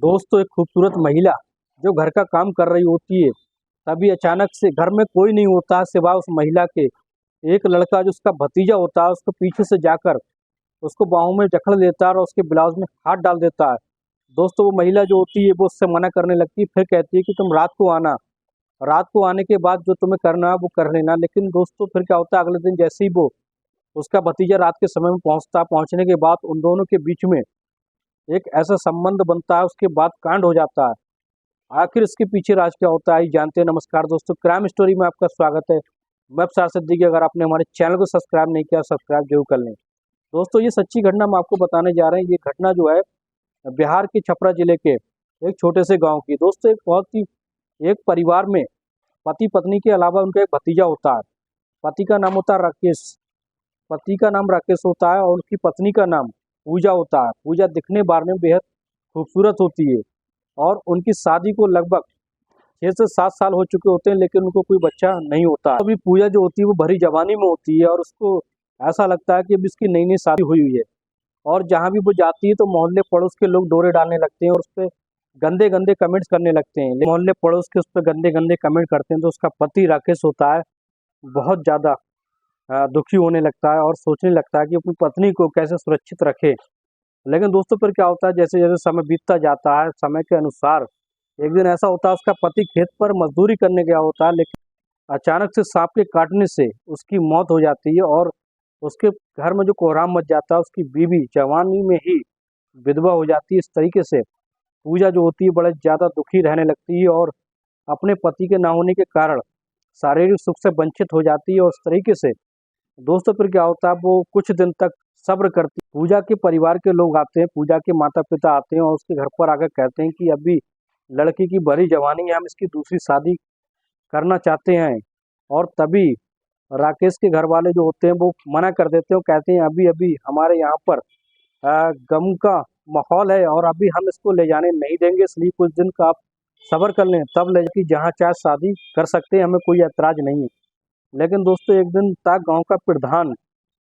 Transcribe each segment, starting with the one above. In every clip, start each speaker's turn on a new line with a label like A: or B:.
A: दोस्तों एक खूबसूरत महिला जो घर का काम कर रही होती है, तभी अचानक से घर में कोई नहीं होता है सिवाय उस महिला के। एक लड़का जो उसका भतीजा होता है उसको पीछे से जाकर उसको बाहों में जकड़ लेता है और उसके ब्लाउज में हाथ डाल देता है। दोस्तों वो महिला जो होती है वो उससे मना करने लगती है, फिर कहती है कि तुम रात को आना, रात को आने के बाद जो तुम्हें करना है वो कर लेना। लेकिन दोस्तों फिर क्या होता है, अगले दिन जैसे ही वो उसका भतीजा रात के समय में पहुंचता है, पहुंचने के बाद उन दोनों के बीच में एक ऐसा संबंध बनता है, उसके बाद कांड हो जाता है। आखिर इसके पीछे राज क्या होता है ये जानते हैं। नमस्कार दोस्तों, क्राइम स्टोरी में आपका स्वागत है। मैं अफसार सिद्दीकी। अगर आपने हमारे चैनल को सब्सक्राइब नहीं किया, सब्सक्राइब जरूर कर लें। दोस्तों ये सच्ची घटना हम आपको बताने जा रहे हैं। ये घटना जो है बिहार के छपरा जिले के एक छोटे से गांव की। दोस्तों एक बहुत ही एक परिवार में पति पत्नी के अलावा उनका एक भतीजा होता है। पति का नाम होता है राकेश, पति का नाम राकेश होता है और उनकी पत्नी का नाम पूजा होता है। पूजा दिखने बार में बेहद खूबसूरत होती है और उनकी शादी को लगभग 6 से 7 साल हो चुके होते हैं, लेकिन उनको कोई बच्चा नहीं होता। अभी पूजा जो होती है वो भरी जवानी में होती है और उसको ऐसा लगता है कि अभी इसकी नई नई शादी हुई है। और जहाँ भी वो जाती है तो मोहल्ले पड़ोस के लोग डोरे डालने लगते हैं और उस पर गंदे गंदे कमेंट्स करने लगते हैं। मोहल्ले पड़ोस के उस पर गंदे गंदे कमेंट करते हैं तो उसका पति राकेश होता है बहुत ज़्यादा दुखी होने लगता है और सोचने लगता है कि अपनी पत्नी को कैसे सुरक्षित रखे। लेकिन दोस्तों फिर क्या होता है, जैसे जैसे समय बीतता जाता है समय के अनुसार एक दिन ऐसा होता है उसका पति खेत पर मजदूरी करने गया होता है, लेकिन अचानक से सांप के काटने से उसकी मौत हो जाती है और उसके घर में जो कोहराम मच जाता है। उसकी बीवी जवानी में ही विधवा हो जाती है। इस तरीके से पूजा जो होती है बड़े ज़्यादा दुखी रहने लगती है और अपने पति के ना होने के कारण शारीरिक सुख से वंचित हो जाती है। और इस तरीके से दोस्तों फिर क्या होता है, वो कुछ दिन तक सब्र करती। पूजा के परिवार के लोग आते हैं, पूजा के माता पिता आते हैं और उसके घर पर आकर कहते हैं कि अभी लड़की की भरी जवानी है, हम इसकी दूसरी शादी करना चाहते हैं। और तभी राकेश के घर वाले जो होते हैं वो मना कर देते हैं, कहते हैं अभी अभी हमारे यहाँ पर गम का माहौल है और अभी हम इसको ले जाने नहीं देंगे, इसलिए कुछ दिन का आप सब्र कर लें, तब ले कि जहाँ चाहे शादी कर सकते हैं, हमें कोई ऐतराज नहीं है। लेकिन दोस्तों एक दिन तक गांव का प्रधान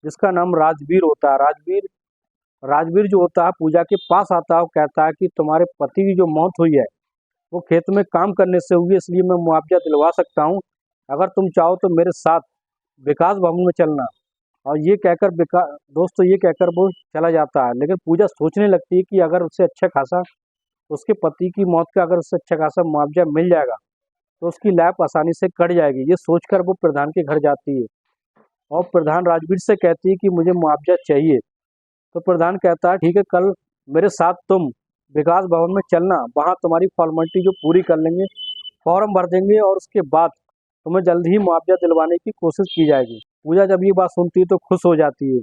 A: जिसका नाम राजवीर होता है, राजवीर राजवीर जो होता है पूजा के पास आता है और कहता है कि तुम्हारे पति की जो मौत हुई है वो खेत में काम करने से हुई है, इसलिए मैं मुआवजा दिलवा सकता हूँ। अगर तुम चाहो तो मेरे साथ विकास भवन में चलना। और ये कहकर दोस्तों ये कहकर वो चला जाता है। लेकिन पूजा सोचने लगती है कि अगर उससे अच्छा खासा उसके पति की मौत का अगर उससे अच्छा खासा मुआवजा मिल जाएगा तो उसकी लाइफ आसानी से कट जाएगी। ये सोचकर वो प्रधान के घर जाती है और प्रधान राजवीर से कहती है कि मुझे मुआवजा चाहिए। तो प्रधान कहता है ठीक है, कल मेरे साथ तुम विकास भवन में चलना, वहाँ तुम्हारी फॉर्मेलिटी जो पूरी कर लेंगे, फॉर्म भर देंगे और उसके बाद तुम्हें जल्द ही मुआवजा दिलवाने की कोशिश की जाएगी। पूजा जब ये बात सुनती है तो खुश हो जाती है।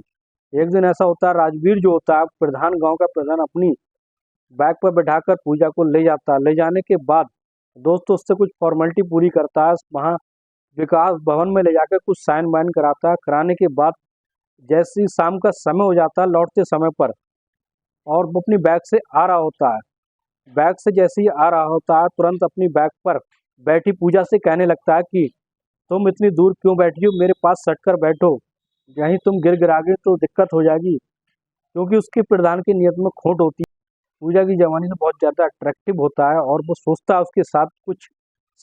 A: एक दिन ऐसा होता है, राजवीर जो होता है प्रधान, गांव का प्रधान, अपनी बैग पर बैठाकर पूजा को ले जाता है। ले जाने के बाद दोस्तों उससे कुछ फॉर्मेलिटी पूरी करता है, वहाँ विकास भवन में ले जाकर कुछ साइन वाइन कराता है। कराने के बाद जैसे ही शाम का समय हो जाता है लौटते समय पर, और वो अपनी बैग से आ रहा होता है, बैग से जैसे ही आ रहा होता है तुरंत अपनी बैग पर बैठी पूजा से कहने लगता है कि तुम इतनी दूर क्यों बैठी हो, मेरे पास सट कर बैठो, यहीं तुम गिर गिरागे तो दिक्कत हो जाएगी। क्योंकि उसके प्रधान की नीयत में खोट होती है। पूजा की जवानी से बहुत ज़्यादा अट्रैक्टिव होता है और वो सोचता है उसके साथ कुछ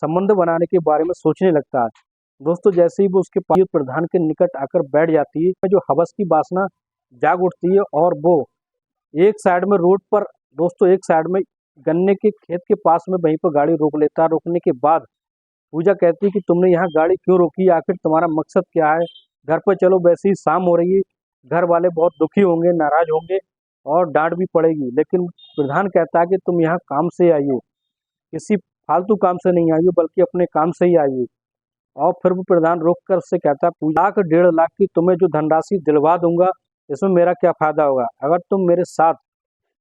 A: संबंध बनाने के बारे में सोचने लगता है। दोस्तों जैसे ही वो उसके पास प्रधान के निकट आकर बैठ जाती है, जो हवस की वासना जाग उठती है और वो एक साइड में रोड पर, दोस्तों एक साइड में गन्ने के खेत के पास में वहीं पर गाड़ी रोक लेता है। रोकने के बाद पूजा कहती है कि तुमने यहाँ गाड़ी क्यों रोकी, आखिर तुम्हारा मकसद क्या है, घर पर चलो, वैसे ही शाम हो रही है, घर वाले बहुत दुखी होंगे, नाराज होंगे और डांट भी पड़ेगी। लेकिन प्रधान कहता है कि तुम यहाँ काम से आई हो, किसी फालतू काम से नहीं आई हो, बल्कि अपने काम से ही आई हो। और फिर वो प्रधान रोक कर उससे कहता है, पूजा 1.5 लाख की तुम्हें जो धनराशि दिलवा दूंगा, इसमें मेरा क्या फायदा होगा। अगर तुम मेरे साथ,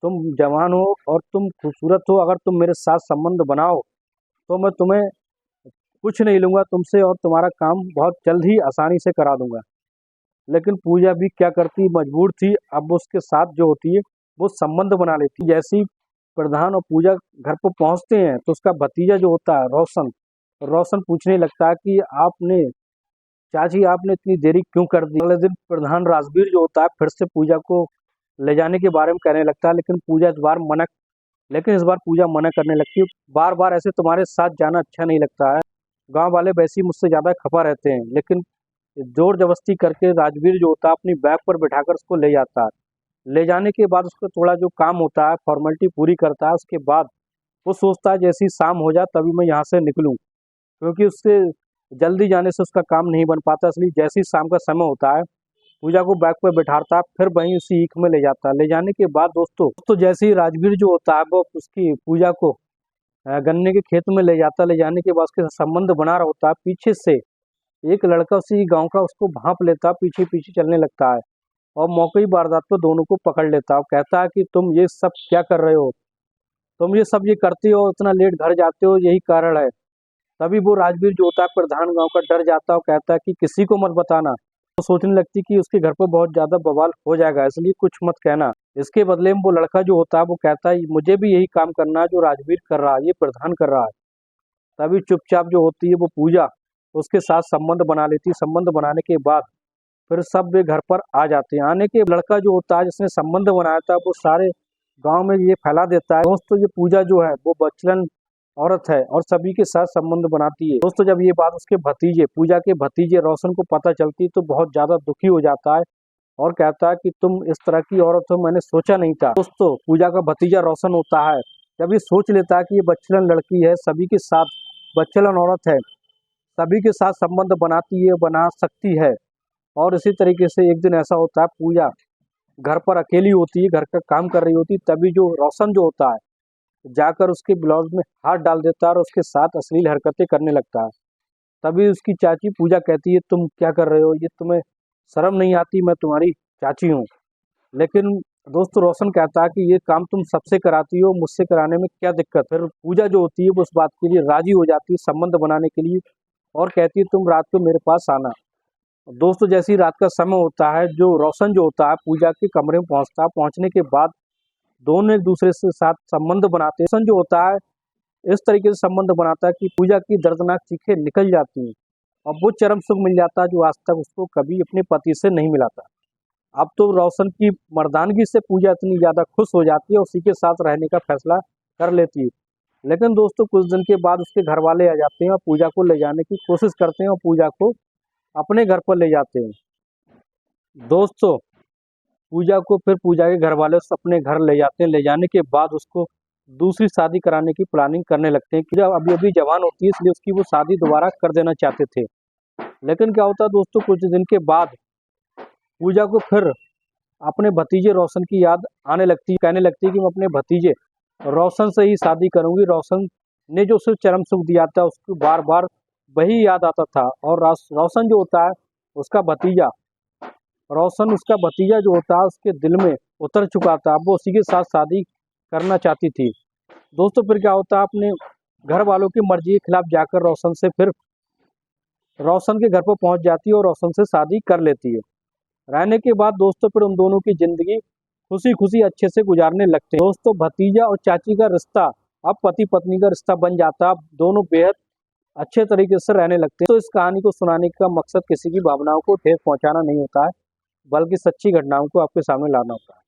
A: तुम जवान हो और तुम खूबसूरत हो, अगर तुम मेरे साथ संबंध बनाओ तो मैं तुम्हें कुछ नहीं लूंगा तुमसे और तुम्हारा काम बहुत जल्द ही आसानी से करा दूंगा। लेकिन पूजा भी क्या करती, मजबूर थी। अब उसके साथ जो होती है वो संबंध बना लेती। जैसे ही प्रधान और पूजा घर पर पहुंचते हैं तो उसका भतीजा जो होता है रोशन, रोशन पूछने लगता है कि आपने, चाची आपने इतनी देरी क्यों कर दी। अगले दिन प्रधान राजवीर जो होता है फिर से पूजा को ले जाने के बारे में कहने लगता है, लेकिन पूजा इस बार मना लेकिन इस बार पूजा मना करने लगती है। बार बार ऐसे तुम्हारे साथ जाना अच्छा नहीं लगता है। गांव वाले वैसे ही मुझसे ज़्यादा खफा रहते हैं, लेकिन जोर जबरदस्ती करके राजवीर जो होता है अपनी बैग पर बिठाकर उसको ले जाता है। ले जाने के बाद उसका थोड़ा जो काम होता है फॉर्मेलिटी पूरी करता है, उसके बाद वो सोचता है जैसी शाम हो जाए तभी मैं यहाँ से निकलूँ, क्योंकि उससे जल्दी जाने से उसका काम नहीं बन पाता। इसलिए जैसे ही शाम का समय होता है पूजा को बैग पर बैठाता है, फिर वहीं उसी ईख में ले जाता है। ले जाने के बाद दोस्तों जैसे ही राजवीर जो होता है वो उसकी पूजा को गन्ने के खेत में ले जाता है। ले जाने के बाद उसके साथ संबंध बना रहा होता है, पीछे से एक लड़का उसी गांव का उसको भांप लेता है, पीछे पीछे चलने लगता है और मौके ही वारदात पर दोनों को पकड़ लेता है और कहता है कि तुम ये सब क्या कर रहे हो, तुम ये सब ये करते हो, इतना लेट घर जाते हो, यही कारण है। तभी वो राजवीर जो होता है प्रधान गांव का डर जाता है और कहता है कि किसी को मत बताना। तो सोचने लगती कि उसके घर पर बहुत ज्यादा बवाल हो जाएगा, इसलिए कुछ मत कहना। इसके बदले में वो लड़का जो होता है वो कहता है मुझे भी यही काम करना है जो राजवीर कर रहा है, ये प्रधान कर रहा है। तभी चुपचाप जो होती है वो पूजा उसके साथ संबंध बना लेती है। संबंध बनाने के बाद फिर सब वे घर पर आ जाते हैं। आने के लड़का जो होता है जिसने संबंध बनाया था वो सारे गांव में ये फैला देता है दोस्तों ये पूजा जो है वो बचलन औरत है और सभी के साथ संबंध बनाती है। दोस्तों जब ये बात उसके भतीजे पूजा के भतीजे रोशन को पता चलती है तो बहुत ज्यादा दुखी हो जाता है और कहता है कि तुम इस तरह की औरत हो, मैंने सोचा नहीं था। दोस्तों पूजा का भतीजा रोशन होता है जब ये सोच लेता है कि ये बच्चलन लड़की है, सभी के साथ बच्चलन औरत है, सभी के साथ संबंध बनाती है, बना सकती है। और इसी तरीके से एक दिन ऐसा होता है पूजा घर पर अकेली होती है, घर का काम कर रही होती है, तभी जो रोशन जो होता है जाकर उसके ब्लाउज में हाथ डाल देता है और उसके साथ अश्लील हरकतें करने लगता है। तभी उसकी चाची पूजा कहती है तुम क्या कर रहे हो, ये तुम्हें शर्म नहीं आती, मैं तुम्हारी चाची हूँ। लेकिन दोस्तों रोशन कहता है कि ये काम तुम सबसे कराती हो, मुझसे कराने में क्या दिक्कत। फिर पूजा जो होती है वो उस बात के लिए राजी हो जाती है संबंध बनाने के लिए और कहती है तुम रात को मेरे पास आना। दोस्तों जैसी रात का समय होता है जो रोशन जो होता है पूजा के कमरे में पहुंचता है। पहुंचने के बाद दोनों एक दूसरे से साथ संबंध बनाते हैं। रोशन जो होता है इस तरीके से संबंध बनाता है कि पूजा की दर्दनाक चीखें निकल जाती हैं और वो चरम सुख मिल जाता है जो आज तक उसको कभी अपने पति से नहीं मिला था। अब तो रोशन की मर्दानगी से पूजा इतनी ज़्यादा खुश हो जाती है, उसी के साथ रहने का फैसला कर लेती है। लेकिन दोस्तों कुछ दिन के बाद उसके घर वाले आ जाते हैं और पूजा को ले जाने की कोशिश करते हैं और पूजा को अपने घर पर ले जाते हैं। दोस्तों पूजा को फिर पूजा के घर वाले उसे अपने घर ले जाते हैं। ले जाने के बाद उसको दूसरी शादी कराने की प्लानिंग करने लगते हैं कि जब अभी अभी जवान होती है इसलिए उसकी वो शादी दोबारा कर देना चाहते थे। लेकिन क्या होता है दोस्तों कुछ दिन के बाद पूजा को फिर अपने भतीजे रोशन की याद आने लगती है, कहने लगती है कि मैं अपने भतीजे रोशन से ही शादी करूंगी। रोशन ने जो उसे चरम सुख दिया था उसको बार बार वही याद आता था और रोशन जो होता है उसका भतीजा रोशन उसका भतीजा जो होता है उसके दिल में उतर चुका था, अब वो उसी के साथ शादी करना चाहती थी। दोस्तों फिर क्या होता है अपने घर वालों की मर्जी के खिलाफ जाकर रोशन से फिर रोशन के घर पर पहुंच जाती है और रोशन से शादी कर लेती है। रहने के बाद दोस्तों फिर उन दोनों की जिंदगी खुशी खुशी अच्छे से गुजारने लगते हैं। दोस्तों भतीजा और चाची का रिश्ता अब पति पत्नी का रिश्ता बन जाता है, अब दोनों बेहद अच्छे तरीके से रहने लगते हैं। तो इस कहानी को सुनाने का मकसद किसी की भावनाओं को ठेस पहुंचाना नहीं होता है, बल्कि सच्ची घटनाओं को आपके सामने लाना होता है।